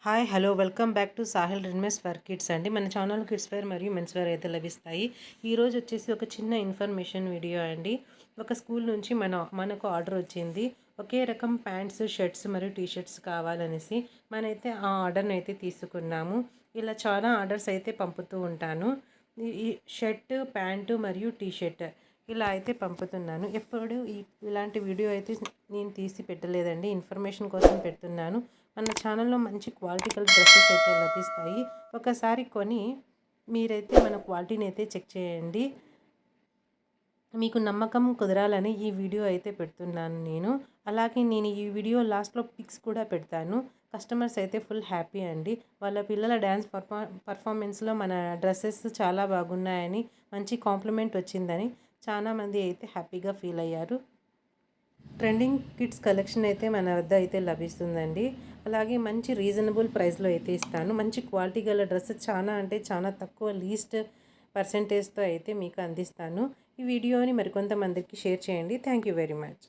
Hi hello welcome back to Sahil readymades for kids అండి. మన channel kids wear మరియు men's wear అయితే లభిస్తాయి. ఈరోజు వచ్చేసి ఒక చిన్న ఇన్ఫర్మేషన్ వీడియో అండి. ఒక స్కూల్ నుంచి మనకు ఆర్డర్ వచ్చింది. ఒకే రకం ప్యాంట్స్, షర్ట్స్ మరియు టీ షర్ట్స్ కావాలనేసి మనైతే ఆ ఆర్డర్ని అయితే తీసుకున్నాము. ఇలా చాలా ఆర్డర్స్ అయితే పంపుతూ ఉంటాను. ఈ షర్ట్, ప్యాంటు మరియు టీ షర్ట్ ఇలా అయితే పంపుతున్నాను. ఎప్పుడు ఇలాంటి వీడియో అయితే నేను తీసి పెట్టలేదండి. ఇన్ఫర్మేషన్ కోసం పెడుతున్నాను. మన ఛానల్లో మంచి క్వాలిటీ గల డ్రెస్సెస్ అయితే లభిస్తాయి. ఒకసారి కొని మీరైతే మన క్వాలిటీని అయితే చెక్ చేయండి. మీకు నమ్మకం కుదరాలని ఈ వీడియో అయితే పెడుతున్నాను నేను. అలాగే నేను ఈ వీడియో లాస్ట్లో పిక్స్ కూడా పెడతాను. కస్టమర్స్ అయితే ఫుల్ హ్యాపీ అండి. వాళ్ళ పిల్లల డ్యాన్స్ పర్ఫార్మెన్స్లో మన డ్రెస్సెస్ చాలా బాగున్నాయని, మంచి కాంప్లిమెంట్ వచ్చిందని చాలామంది అయితే హ్యాపీగా ఫీల్ అయ్యారు. ట్రెండింగ్ కిడ్స్ కలెక్షన్ అయితే మన వద్ద అయితే లభిస్తుందండి. అలాగే మంచి రీజనబుల్ ప్రైస్లో అయితే ఇస్తాను. మంచి క్వాలిటీ గల డ్రెస్ చాలా అంటే చాలా తక్కువ లీస్ట్ పర్సెంటేజ్తో అయితే మీకు అందిస్తాను. ఈ వీడియోని మరికొంతమందికి షేర్ చేయండి. Thank you very much.